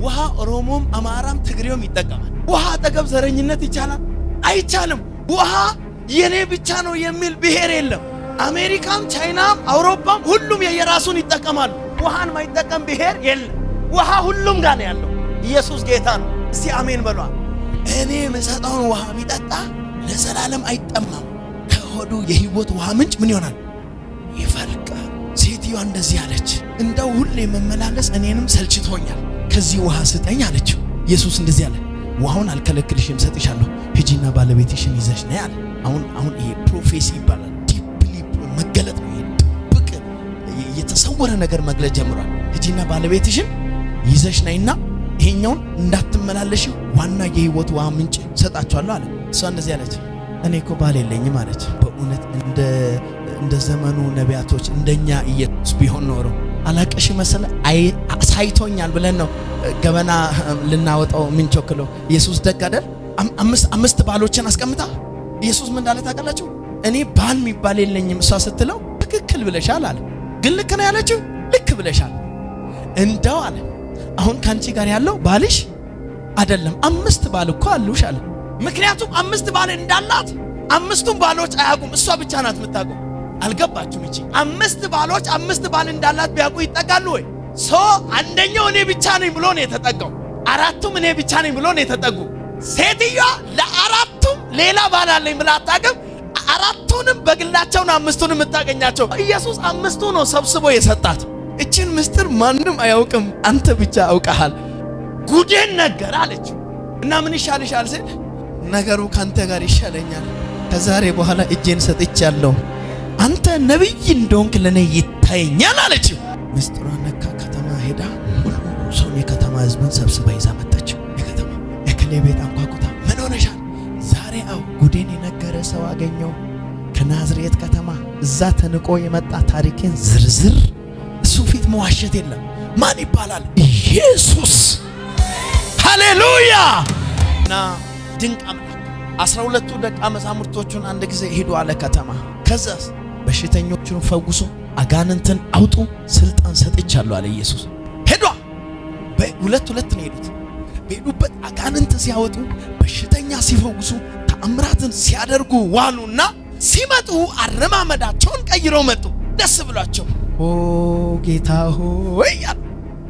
ውሃ ኦሮሞም አማራም ትግሬውም ይጠቀማል። ውሃ አጠገብ ዘረኝነት ይቻላል? አይቻልም። ውሃ የኔ ብቻ ነው የሚል ብሔር የለም። አሜሪካም ቻይናም አውሮፓም ሁሉም የየራሱን ይጠቀማሉ። ውሃን ማይጠቀም ብሔር የለም። ውሃ ሁሉም ጋር ነው ያለው። ኢየሱስ ጌታ ነው። እስቲ አሜን በሏ። እኔ የምሰጠውን ውሃ ቢጠጣ ለዘላለም አይጠማም። ከሆዱ የሕይወት ውሃ ምንጭ ምን ይሆናል? ይፈልቃል። ሴትዮዋ እንደዚህ አለች፣ እንደው ሁሌ መመላለስ እኔንም ሰልችቶኛል፣ ከዚህ ውሃ ስጠኝ አለችው። ኢየሱስ እንደዚህ አለ፣ ውሃውን አልከለክልሽም፣ ሰጥሻለሁ፣ ሂጂና ባለቤትሽን ይዘሽ ነይ አለ። አሁን ይሄ ፕሮፌሲ ይባላል። ዲፕሊ መገለጥ ነው። ድብቅ የተሰወረ ነገር መግለጥ ጀምሯል። ሂጂና ባለቤትሽን ይዘሽ ነይና ይሄኛውን እንዳትመላለሽ ዋና የሕይወት ውሃ ምንጭ ሰጣቸዋለሁ አለ። እሷ እንደዚህ አለች፣ እኔ እኮ ባል የለኝም አለች። በእውነት እንደ ዘመኑ ነቢያቶች እንደኛ ኢየሱስ ቢሆን ኖሮ አላቀሽ መሰለ ሳይቶኛል ብለን ነው ገበና ልናወጣው ምንቾክለው። ኢየሱስ ደግ አይደል? አምስት ባሎችን አስቀምጣ ኢየሱስ ምን እንዳለ ታውቃላችሁ? እኔ ባል የሚባል የለኝም እሷ ስትለው ትክክል ብለሻል አለ። ግን ልክ ነው ያለችው? ልክ ብለሻል። እንደው አለ አሁን ካንቺ ጋር ያለው ባልሽ አይደለም፣ 5 ባል እኮ አሉሽ አለ። ምክንያቱም 5 ባል እንዳላት 5ቱም ባሎች አያውቁም፣ እሷ ብቻ ናት የምታውቀው። አልገባችሁም? እቺ 5 ባሎች 5 ባል እንዳላት ቢያውቁ ይጠጋሉ ወይ? አንደኛው እኔ ብቻ ነኝ ብሎ ነው የተጠጋው። 4ቱም እኔ ብቻ ነኝ ብሎ ነው የተጠጉ። ሴትዮዋ ለ4ቱም ሌላ ባል አለኝ ብላ አታውቅም። 4ቱንም በግላቸው ነው 5ቱንም የምታገኛቸው። ኢየሱስ 5ቱ ነው ሰብስቦ የሰጣት። እቺን ምስጢር ማንም አያውቅም፣ አንተ ብቻ አውቀሃል። ጉዴን ነገር አለች እና ምን ይሻልሻል ሲል ነገሩ ካንተ ጋር ይሻለኛል፣ ከዛሬ በኋላ እጄን ሰጥቻለሁ፣ አንተ ነብይ እንደሆንክ ለኔ ይታየኛል አለችው። ምስጢሯን ነካ። ከተማ ሄዳ ሁሉ ሰው የከተማ ህዝብን ሰብስባ ይዛ መጣች። የከተማ የከሌ ቤት አንኳኩታ ምን ሆነሻል? ዛሬ ጉዴን የነገረ ሰው አገኘው ከናዝሬት ከተማ። እዛ ተንቆ የመጣ ታሪኬን ዝርዝር እሱ ፊት መዋሸት የለም። ማን ይባላል? ኢየሱስ። ሃሌሉያ። እና ድንቅ አምላክ 12ቱ ደቀ መዛሙርቶቹን አንድ ጊዜ ሄዱ አለ ከተማ። ከዛስ በሽተኞቹን ፈውሱ፣ አጋንንትን አውጡ፣ ስልጣን ሰጥቻለሁ አለ ኢየሱስ። ሄዷ በሁለት ነው ሄዱት። በሄዱበት አጋንንት ሲያወጡ፣ በሽተኛ ሲፈውሱ፣ ተአምራትን ሲያደርጉ ዋሉና ሲመጡ አረማመዳቸውን ቀይረው መጡ። ደስ ብሏቸው ኦ ጌታ ሆይ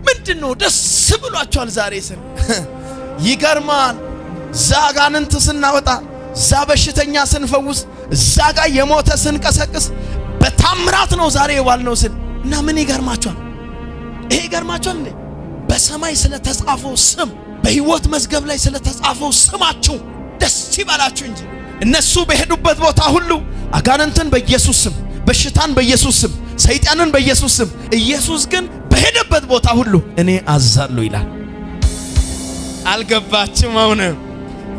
ምንድነው ደስ ብሏቸዋል ዛሬ ስን ይገርማል። እዛ አጋንንት ስናወጣ፣ እዛ በሽተኛ ስንፈውስ፣ እዛ ጋር የሞተ ስንቀሰቅስ በታምራት ነው ዛሬ የዋልነው ስን እና ምን ይገርማቸዋል? ይሄ ይገርማቸዋል እንዴ? በሰማይ ስለተጻፈው ስም፣ በሕይወት መዝገብ ላይ ስለተጻፈው ስማችሁ ደስ ይበላችሁ እንጂ። እነሱ በሄዱበት ቦታ ሁሉ አጋንንትን በኢየሱስ ስም፣ በሽታን በኢየሱስ ስም፣ ሰይጣንን በኢየሱስ ስም። ኢየሱስ ግን በሄደበት ቦታ ሁሉ እኔ አዛለሁ ይላል። አልገባችም? አሁን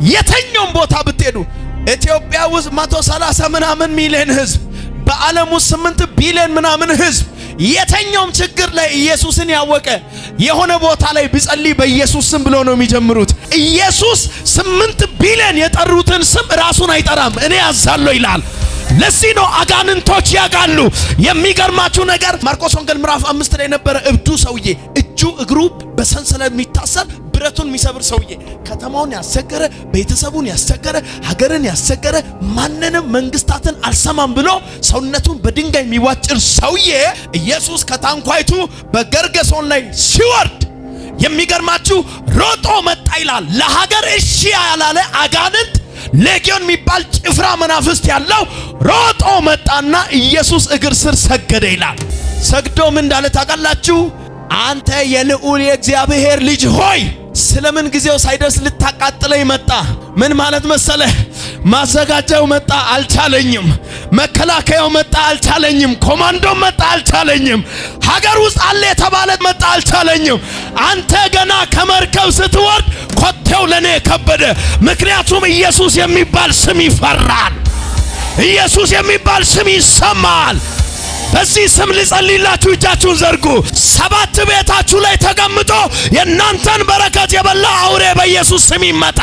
የተኛውም ቦታ ብትሄዱ ኢትዮጵያ ውስጥ 130 ምናምን ሚሊዮን ህዝብ፣ በዓለም ውስጥ 8 ቢሊዮን ምናምን ህዝብ፣ የተኛውም ችግር ላይ ኢየሱስን ያወቀ የሆነ ቦታ ላይ ቢጸልይ በኢየሱስ ስም ብሎ ነው የሚጀምሩት። ኢየሱስ 8 ቢሊዮን የጠሩትን ስም ራሱን አይጠራም። እኔ አዛለሁ ይላል። ለዚህ ነው አጋንንቶች ያጋሉ። የሚገርማችሁ ነገር ማርቆስ ወንጌል ምዕራፍ 5 ላይ ነበረ እብዱ ሰውዬ፣ እጁ እግሩ በሰንሰለት የሚታሰር ብረቱን የሚሰብር ሰውዬ፣ ከተማውን ያስቸገረ፣ ቤተሰቡን ያስቸገረ፣ ሀገርን ያስቸገረ፣ ማንንም መንግስታትን አልሰማም ብሎ ሰውነቱን በድንጋይ የሚዋጭር ሰውዬ ኢየሱስ ከታንኳይቱ በገርገሶን ላይ ሲወርድ የሚገርማችሁ ሮጦ መጣ ይላል። ለሀገር እሺ ያላለ አጋንንት ሌጊዮን የሚባል ጭፍራ መናፍስት ያለው ሮጦ መጣና ኢየሱስ እግር ስር ሰገደ ይላል። ሰግዶ ምን እንዳለ ታውቃላችሁ? አንተ የልዑል የእግዚአብሔር ልጅ ሆይ ስለምን ጊዜው ሳይደርስ ልታቃጥለኝ መጣ? ምን ማለት መሰለህ? ማዘጋጃው መጣ አልቻለኝም፣ መከላከያው መጣ አልቻለኝም፣ ኮማንዶ መጣ አልቻለኝም፣ ሀገር ውስጥ አለ የተባለ መጣ አልቻለኝም። አንተ ገና ከመርከብ ስትወርድ ኮቴው ለኔ ከበደ። ምክንያቱም ኢየሱስ የሚባል ስም ይፈራል፣ ኢየሱስ የሚባል ስም ይሰማል። በዚህ ስም ልጸልይላችሁ፣ እጃችሁን ዘርጉ። 7 ቤታችሁ ላይ ተቀምጦ የእናንተን በረከት የበላ አውሬ በኢየሱስ ስም ይመታ።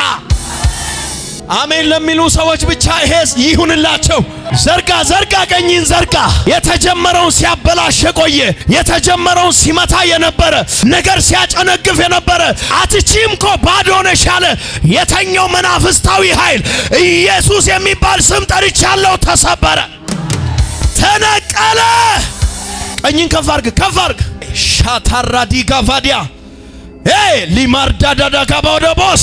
አሜን ለሚሉ ሰዎች ብቻ ይሄ ይሁንላቸው። ዘርጋ ዘርጋ፣ ቀኝን ዘርጋ። የተጀመረውን ሲያበላሽ የቆየ የተጀመረውን ሲመታ የነበረ ነገር ሲያጨነግፍ የነበረ አትቺም እኮ ባዶ ነሽ ያለ የተኛው መናፍስታዊ ኃይል ኢየሱስ የሚባል ስም ጠርቻለሁ፣ ተሰበረ፣ ተነቀለ። ቀኝን ከፍ አርግ፣ ከፍ አርግ። ሻታራዲ ጋቫዲያ ሊማርዳዳዳ ጋባውደቦስ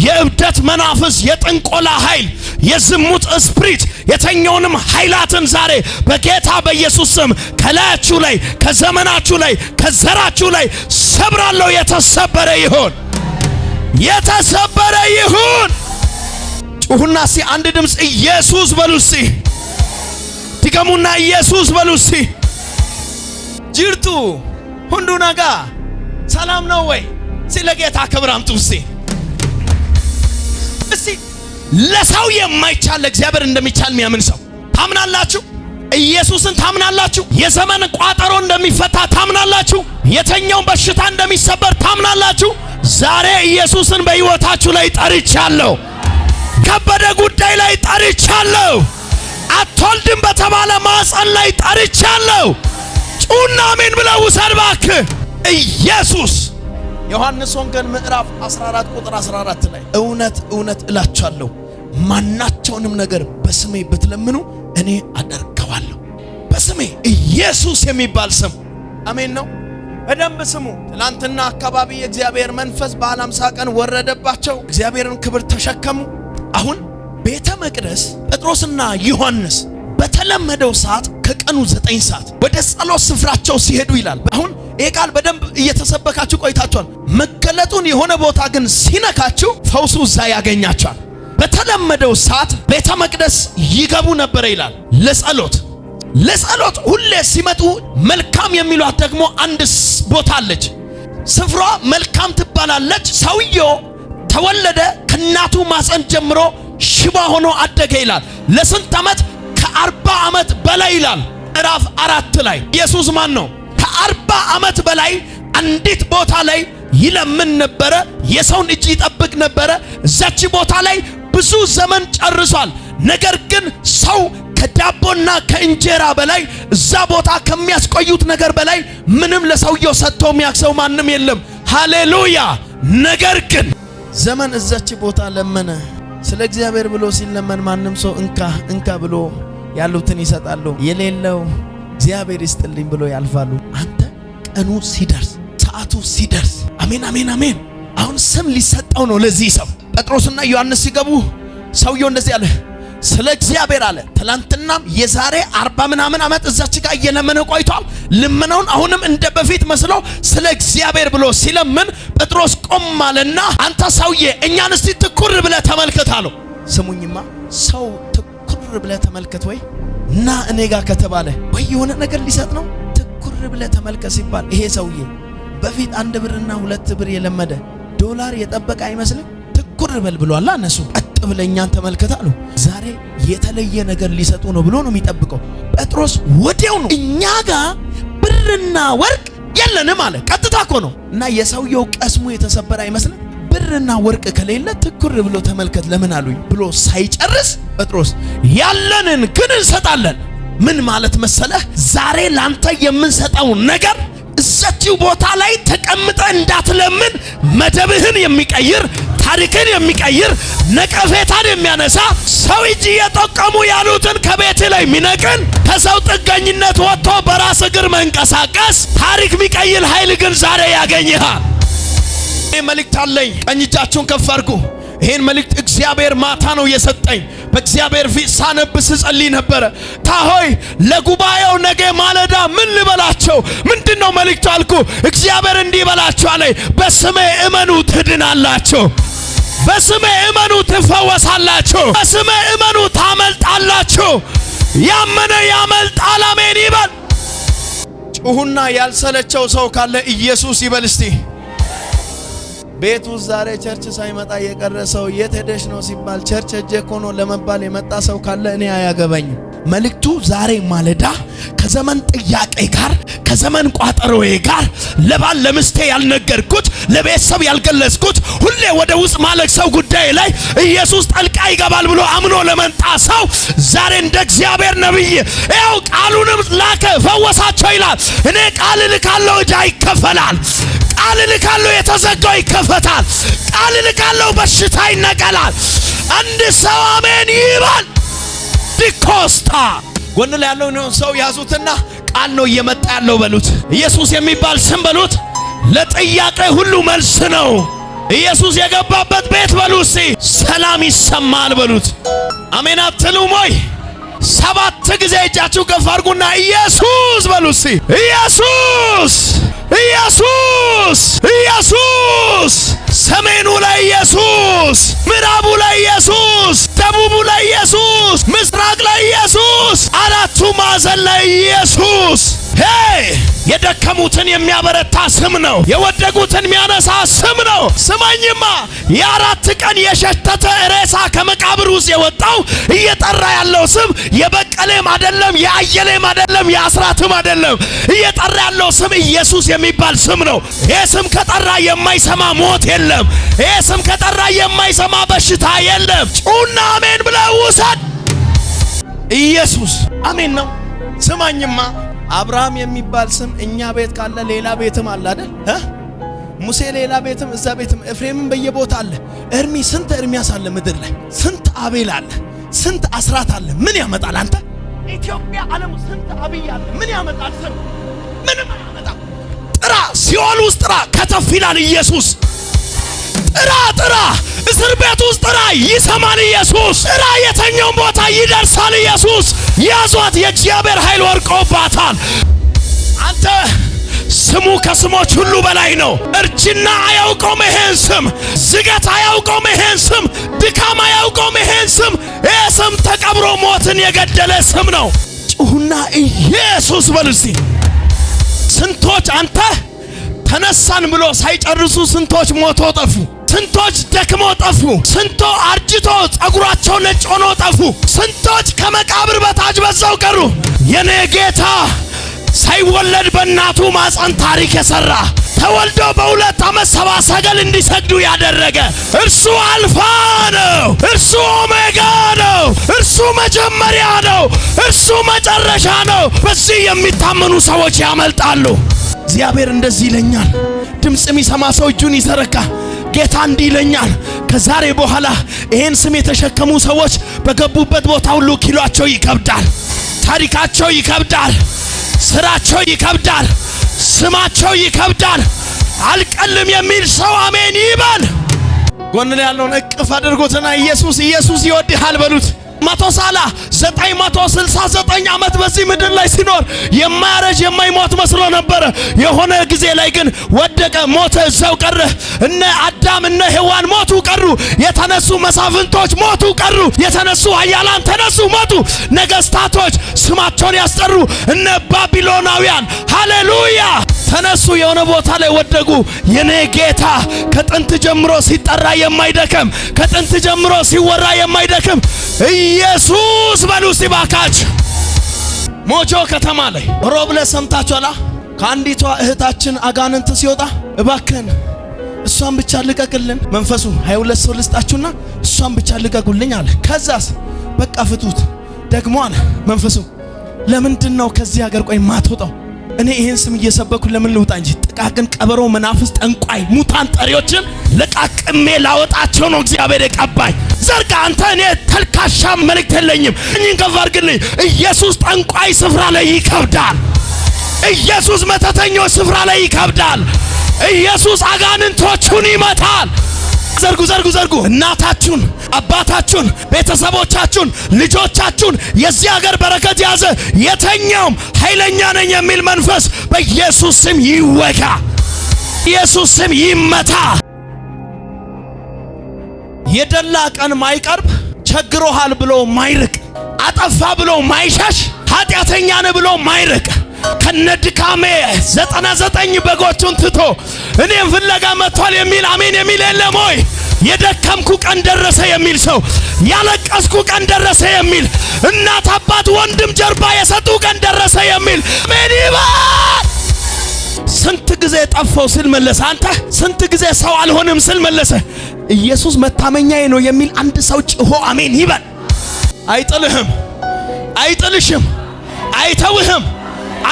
የእብደት መናፍስ፣ የጥንቆላ ኃይል፣ የዝሙት ስፕሪት የተኛውንም ኃይላትን ዛሬ በጌታ በኢየሱስ ስም ከላያችሁ ላይ ከዘመናችሁ ላይ ከዘራችሁ ላይ ሰብራለሁ። የተሰበረ ይሁን፣ የተሰበረ ይሁን። ጩሁና ሲ አንድ ድምፅ ኢየሱስ በሉሲ። ድገሙና ኢየሱስ በሉሲ። ጅርቱ ሁንዱ ነጋ ሰላም ነው ወይ? ስለ ጌታ ክብር አምጡ። እስቲ ለሰው የማይቻል ለእግዚአብሔር እንደሚቻል የሚያምን ሰው ታምናላችሁ? ኢየሱስን ታምናላችሁ? የዘመን ቋጠሮ እንደሚፈታ ታምናላችሁ? የተኛውን በሽታ እንደሚሰበር ታምናላችሁ? ዛሬ ኢየሱስን በሕይወታችሁ ላይ ጠርቻለሁ። ከበደ ጉዳይ ላይ ጠርቻለሁ። አትወልድም በተባለ ማፀን ላይ ጠርቻለሁ። ጩና አሜን ብለው ውሰድ እባክህ። ኢየሱስ ዮሐንስ ወንጌል ምዕራፍ 14 ቁጥር 14 ላይ እውነት እውነት እላችኋለሁ ማናቸውንም ነገር በስሜ ብትለምኑ እኔ አደርገዋለሁ። በስሜ ኢየሱስ የሚባል ስም አሜን ነው። በደንብ ስሙ። ትላንትና አካባቢ የእግዚአብሔር መንፈስ በ50 ቀን ወረደባቸው። እግዚአብሔርን ክብር ተሸከሙ። አሁን ቤተ መቅደስ ጴጥሮስና ዮሐንስ በተለመደው ሰዓት ከቀኑ 9 ሰዓት ወደ ጸሎት ስፍራቸው ሲሄዱ ይላል። አሁን ይሄ ቃል በደንብ እየተሰበካችሁ ቆይታችኋል። መገለጡን የሆነ ቦታ ግን ሲነካችሁ ፈውሱ እዛ ያገኛችኋል። በተለመደው ሰዓት ቤተ መቅደስ ይገቡ ነበር ይላል ለጸሎት ሁሌ ሲመጡ መልካም የሚሏት ደግሞ አንድ ቦታ አለች። ስፍራ መልካም ትባላለች። ሰውየው ተወለደ፣ ከእናቱ ማፀን ጀምሮ ሽባ ሆኖ አደገ ይላል። ለስንት ዓመት? ከ40 ዓመት በላይ ይላል። ምዕራፍ 4 ላይ ኢየሱስ ማን ነው? ከ40 ዓመት በላይ አንዲት ቦታ ላይ ይለምን ነበረ። የሰውን እጅ ይጠብቅ ነበረ። እዛች ቦታ ላይ ብዙ ዘመን ጨርሷል። ነገር ግን ሰው ከዳቦና ከእንጀራ በላይ እዛ ቦታ ከሚያስቆዩት ነገር በላይ ምንም ለሰውየው ሰጥቶ የሚያክሰው ማንም የለም። ሃሌሉያ። ነገር ግን ዘመን እዛች ቦታ ለመነ። ስለ እግዚአብሔር ብሎ ሲለመን ማንም ሰው እንካ ብሎ ያሉትን ይሰጣሉ። የሌለው እግዚአብሔር ይስጥልኝ ብሎ ያልፋሉ። አንተ ቀኑ ሲደርስ ሰዓቱ ሲደርስ አሜን አሜን አሜን። አሁን ስም ሊሰጠው ነው ለዚህ ሰው። ጴጥሮስና ዮሐንስ ሲገቡ ሰውየው እንደዚህ አለ፣ ስለ እግዚአብሔር አለ። ትላንትናም የዛሬ 40 ምናምን ዓመት እዛች ጋር እየለመነ ቆይቷል። ልመናውን አሁንም እንደ በፊት መስሎ ስለ እግዚአብሔር ብሎ ሲለምን ጴጥሮስ ቆም አለና አንተ ሰውዬ እኛን እስቲ ትኩር ብለህ ተመልከት አለው። ስሙኝማ ሰው ትኩር ብለህ ተመልከት ወይ እና እኔ ጋር ከተባለ ወይ የሆነ ነገር ሊሰጥ ነው። ትኩር ብለህ ተመልከት ሲባል ይሄ ሰውዬ በፊት 1 ብርና 2 ብር የለመደ ዶላር የጠበቀ አይመስልም። ትኩር በል ብሏላ እነሱ ቀጥ ብለህ እኛን ተመልከት አሉ። ዛሬ የተለየ ነገር ሊሰጡ ነው ብሎ ነው የሚጠብቀው። ጴጥሮስ ወዲያው ነው እኛ ጋር ብርና ወርቅ የለንም አለ። ቀጥታ እኮ ነው። እና የሰውየው ቀስሙ የተሰበረ አይመስልም። ብርና ወርቅ ከሌለ ትኩር ብሎ ተመልከት ለምን አሉኝ ብሎ ሳይጨርስ ጴጥሮስ ያለንን ግን እንሰጣለን። ምን ማለት መሰለህ? ዛሬ ላንተ የምንሰጠው ነገር እዛችው ቦታ ላይ ተቀምጠ እንዳትለምን መደብህን የሚቀይር ታሪክን የሚቀይር ነቀፌታን የሚያነሳ ሰው እጅ እየጠቀሙ ያሉትን ከቤት ላይ የሚነቅል ከሰው ጥገኝነት ወጥቶ በራስ እግር መንቀሳቀስ ታሪክ የሚቀይር ኃይል ግን ዛሬ ያገኝሃል። ይህ መልእክት አለኝ። ቀኝ እጃችሁን ከፍ አድርጉ። ይህን መልእክት እግዚአብሔር ማታ ነው የሰጠኝ። በእግዚአብሔር ፊት ሳነብ ስጸልይ ነበረ። ታሆይ ለጉባኤው ነገ ማለዳ ምን ልበላቸው? ምንድነው መልእክቱ አልኩ። እግዚአብሔር እንዲህ በላቸው አለኝ፣ በስሜ እመኑ ትድናላችሁ፣ በስሜ እመኑ ትፈወሳላችሁ፣ በስሜ እመኑ ታመልጣላችሁ። ያመነ ያመልጣል። አሜን ይበል። ጩሁና ያልሰለቸው ሰው ካለ ኢየሱስ ይበል እስቲ። ቤቱ ዛሬ ቸርች ሳይመጣ የቀረ ሰው የት ሄደሽ ነው ሲባል ቸርች ሄጄ እኮ ነው ለመባል የመጣ ሰው ካለ እኔ አያገባኝም። መልእክቱ ዛሬ ማለዳ ከዘመን ጥያቄ ጋር ከዘመን ቋጠሮዬ ጋር ለባል ለምስቴ ያልነገርኩት ለቤተሰብ ያልገለጽኩት ሁሌ ወደ ውስጥ ማለቅሰው ጉዳይ ላይ ኢየሱስ ጣልቃ ይገባል ብሎ አምኖ ለመንጣ ሰው ዛሬ እንደ እግዚአብሔር ነብይ ያው ቃሉንም ላከ ፈወሳቸው ይላል። እኔ ቃል ልካለሁ፣ ዕዳ ይከፈላል። ቃል ልካለሁ፣ የተዘጋው ይከፈታል። ቃል ልካለሁ፣ በሽታ ይነቀላል። አንድ ሰው አሜን ይባል። ዲኮስታ ጎን ላይ ያለው ሰው ያዙትና ቃል ነው እየመጣ ያለው በሉት። ኢየሱስ የሚባል ስም በሉት ለጥያቄ ሁሉ መልስ ነው። ኢየሱስ የገባበት ቤት በሉት ሰላም ይሰማል በሉት። አሜን አትሉም ወይ? 7 ጊዜ እጃችሁ ከፍ አድርጉና ኢየሱስ በሉት። ኢየሱስ ኢየሱስ ኢየሱስ። ሰሜኑ ላይ ኢየሱስ፣ ምዕራቡ ላይ ኢየሱስ፣ ደቡቡ ላይ ኢየሱስ፣ ምስራቅ ላይ ኢየሱስ፣ አራቱ ማዕዘን ላይ ኢየሱስ። ሄይ የደከሙትን የሚያበረታ ስም ነው። የወደቁትን የሚያነሳ ስም ነው። ስማኝማ የ4 ቀን የሸተተ ሬሳ ከመቃብር ውስጥ የወጣው እየጠራ ያለው ስም የበቀሌም አይደለም፣ የአየሌም አይደለም፣ የአስራትም አይደለም። እየጠራ ያለው ስም ኢየሱስ የሚባል ስም ነው። ይሄ ስም ከጠራ የማይሰማ ሞት የለም። ይሄ ስም ከጠራ የማይሰማ በሽታ የለም። ጩና አሜን ብለህ ውሰድ። ኢየሱስ አሜን ነው። ስማኝማ አብርሃም የሚባል ስም እኛ ቤት ካለ ሌላ ቤትም አለ አይደል? ሙሴ ሌላ ቤትም እዛ ቤትም ኤፍሬምም በየቦታ አለ። እርሚ ስንት ኤርሚያስ አለ ምድር ላይ፣ ስንት አቤል አለ፣ ስንት አስራት አለ። ምን ያመጣል አንተ? ኢትዮጵያ ዓለም ስንት አብይ አለ። ምን ያመጣል? ስም ምንም አያመጣም። ጥራ፣ ሲኦል ውስጥ ጥራ፣ ከተፍ ይላል ኢየሱስ። ጥራ ጥራ፣ እስር ቤት ውስጥ ጥራ፣ ይሰማል ኢየሱስ። ጥራ፣ የተኛውን ቦታ ይደርሳል ኢየሱስ። ያዟት፣ የእግዚአብሔር ኃይል ወርቆባታል። አንተ ስሙ ከስሞች ሁሉ በላይ ነው። እርጅና አያውቀውም ይሄን ስም፣ ዝገት አያውቀውም ይሄን ስም፣ ድካም አያውቀውም ይሄን ስም። ይሄ ስም ተቀብሮ ሞትን የገደለ ስም ነው። ጩሁና ኢየሱስ በሉ እስቲ። ስንቶች አንተ ተነሳን ብሎ ሳይጨርሱ ስንቶች ሞቶ ጠፉ። ስንቶች ደክሞ ጠፉ። ስንቶ አርጅቶ ጸጉራቸው ነጭ ሆኖ ጠፉ። ስንቶች ከመቃብር በታች በዛው ቀሩ። የኔ ጌታ ሳይወለድ በእናቱ ማፀን ታሪክ የሰራ ተወልዶ በ2 ዓመት 70 ሰገል እንዲሰግዱ ያደረገ እርሱ አልፋ ነው። እርሱ ኦሜጋ ነው። እርሱ መጀመሪያ ነው። እርሱ መጨረሻ ነው። በዚህ የሚታመኑ ሰዎች ያመልጣሉ። እግዚአብሔር እንደዚህ ይለኛል። ድምጽ የሚሰማ ሰው እጁን ይዘረጋ። ጌታ እንዲህ ይለኛል፣ ከዛሬ በኋላ ይሄን ስም የተሸከሙ ሰዎች በገቡበት ቦታ ሁሉ ኪሏቸው ይከብዳል፣ ታሪካቸው ይከብዳል፣ ስራቸው ይከብዳል፣ ስማቸው ይከብዳል። አልቀልም የሚል ሰው አሜን ይበል። ጎን ላይ ያለውን እቅፍ አድርጎትና ኢየሱስ ኢየሱስ ይወድሃል በሉት። 969 ዓመት በዚህ ምድር ላይ ሲኖር የማያረጅ የማይሞት መስሎ ነበረ። የሆነ ጊዜ ላይ ግን ወደቀ፣ ሞተ፣ እዛው ቀረ። እነ አዳም እነ ሔዋን ሞቱ ቀሩ። የተነሱ መሳፍንቶች ሞቱ ቀሩ። የተነሱ ኃያላን ተነሱ ሞቱ። ነገስታቶች ስማቸውን ያስጠሩ እነ ባቢሎናውያን ሃሌሉያ ተነሱ፣ የሆነ ቦታ ላይ ወደቁ። የኔ ጌታ ከጥንት ጀምሮ ሲጠራ የማይደክም ከጥንት ጀምሮ ሲወራ የማይደክም ኢየሱስ በሉ እስቲ ባካችሁ። ሞጆ ከተማ ላይ ሮብለ ሰምታችኋላ? ከአንዲቷ እህታችን አጋንንት ሲወጣ እባክህን እሷን ብቻ ልቀቅልን፣ መንፈሱ 22 ሰው ልስጣችሁና እሷን ብቻ ልቀቁልኝ አለ። ከዛስ በቃ ፍቱት ደግሞ አለ መንፈሱ። ለምንድን ነው ከዚህ ሀገር ቆይ ማትወጣው? እኔ ይሄን ስም እየሰበኩ ለምን ልውጣ እንጂ ጥቃቅን ቀበሮ፣ መናፍስ፣ ጠንቋይ፣ ሙታን ጠሪዎችን ለቃቅሜ ላወጣቸው ነው እግዚአብሔር የቀባኝ። ዘርጋ አንተ። እኔ ተልካሻ መልእክት የለኝም። እኝን ከፍ አድርግልኝ። ኢየሱስ ጠንቋይ ስፍራ ላይ ይከብዳል። ኢየሱስ መተተኞች ስፍራ ላይ ይከብዳል። ኢየሱስ አጋንንቶቹን ይመታል። ዘርጉ ዘርጉ ዘርጉ። እናታችሁን፣ አባታችሁን፣ ቤተሰቦቻችሁን፣ ልጆቻችሁን የዚህ ሀገር በረከት ያዘ የተኛውም ኃይለኛ ነኝ የሚል መንፈስ በኢየሱስ ስም ይወጋ። ኢየሱስ ስም ይመታ። የደላ ቀን ማይቀርብ፣ ቸግሮሃል ብሎ ማይርቅ፣ አጠፋ ብሎ ማይሸሽ፣ ኃጢአተኛ ነህ ብሎ ማይርቅ ከነድካሜ 99 በጎቹን ትቶ እኔም ፍለጋ መጥቷል የሚል አሜን የሚል የለም ወይ? የደከምኩ ቀን ደረሰ የሚል ሰው፣ ያለቀስኩ ቀን ደረሰ የሚል፣ እናት አባት ወንድም ጀርባ የሰጡ ቀን ደረሰ የሚል አሜን ይበል። ስንት ጊዜ ጠፋው ስል መለሰ። አንተ ስንት ጊዜ ሰው አልሆንም ስል መለሰ። ኢየሱስ መታመኛዬ ነው የሚል አንድ ሰው ጭሆ አሜን ይበል። አይጥልህም፣ አይጥልሽም፣ አይተውህም፣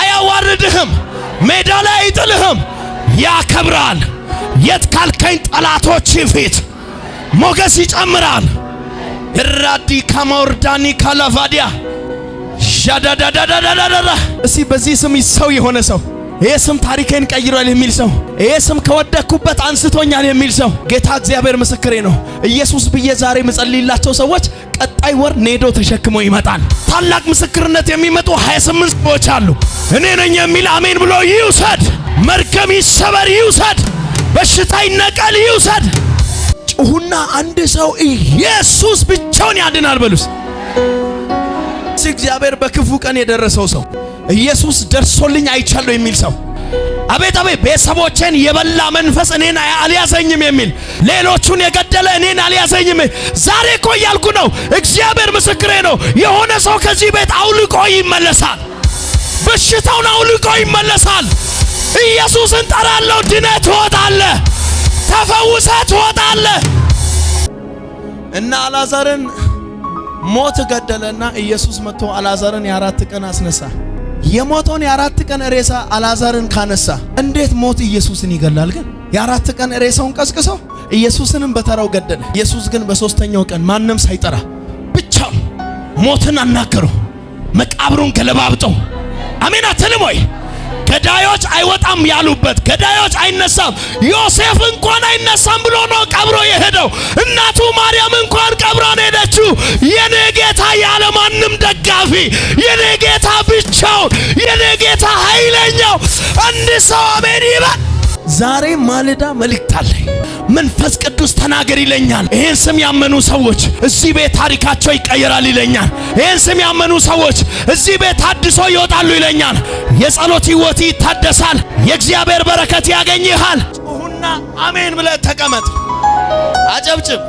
አያዋርድህም፣ ሜዳ ላይ አይጥልህም፣ ያከብራል። የት ካልከኝ ጠላቶች ፊት ሞገስ ይጨምራል። እራዲ ካማውርዳኒ ካላቫዲያ ሻዳዳዳዳዳዳ እሲ በዚህ ስም ሰው የሆነ ሰው ይሄ ስም ታሪኬን ቀይሯል የሚል ሰው፣ ይሄ ስም ከወደኩበት አንስቶኛል የሚል ሰው ጌታ እግዚአብሔር ምስክሬ ነው። ኢየሱስ ብዬ ዛሬ ምጸልይላቸው ሰዎች ቀጣይ ወር ኔዶ ተሸክመው ይመጣል። ታላቅ ምስክርነት የሚመጡ 28 ሰዎች አሉ። እኔ ነኝ የሚል አሜን ብሎ ይውሰድ። መርገም ይሰበር ይውሰድ። በሽታ ይነቀል ይውሰድ። ጩሁና አንድ ሰው ኢየሱስ ብቻውን ያድናል በሉስ። እግዚአብሔር በክፉ ቀን የደረሰው ሰው ኢየሱስ ደርሶልኝ አይቻለሁ የሚል ሰው አቤት አቤት ቤተሰቦቼን የበላ መንፈስ እኔን አልያዘኝም የሚል ሌሎቹን የገደለ እኔን አልያዘኝም። ዛሬ እኮ እያልኩ ነው። እግዚአብሔር ምስክሬ ነው። የሆነ ሰው ከዚህ ቤት አውልቆ ይመለሳል። በሽታውን አውልቆ ይመለሳል። ኢየሱስን ጠራለሁ። ድነህ ትወጣለህ፣ ተፈውሰህ ትወጣለህ። እና አልዓዛርን ሞት ገደለና ኢየሱስ መጥቶ አልዓዛርን የ4 ቀን አስነሳ። የሞተውን የ4 ቀን ሬሳ አልዓዛርን ካነሳ እንዴት ሞት ኢየሱስን ይገላል? ግን የ4 ቀን ሬሳውን ቀስቅሰው ኢየሱስንም በተራው ገደለ። ኢየሱስ ግን በ3ኛው ቀን ማንም ሳይጠራ ብቻው ሞትን አናገረው። መቃብሩን ገለባብጠው አሜን አትልም ወይ? ገዳዮች አይወጣም ያሉበት፣ ገዳዮች አይነሳም፣ ዮሴፍ እንኳን አይነሳም ብሎ ነው ቀብሮ የሄደው። እናቱ ማርያም እንኳን ቀብሮ ነው ሄደችው። የኔ ጌታ ያለ ማንም ደጋፊ፣ የኔ ጌታ ብቻውን፣ የኔ ጌታ ኃይለኛው አንድ ሰው አሜን ይበል። ዛሬ ማለዳ መልእክት አለኝ። መንፈስ ቅዱስ ተናገር ይለኛል። ይሄን ስም ያመኑ ሰዎች እዚህ ቤት ታሪካቸው ይቀየራል ይለኛል። ይሄን ስም ያመኑ ሰዎች እዚህ ቤት ታድሶ ይወጣሉ ይለኛል። የጸሎት ሕይወት ይታደሳል። የእግዚአብሔር በረከት ያገኝሃል። ጩሁና አሜን ብለህ ተቀመጥ። አጨብጭብ።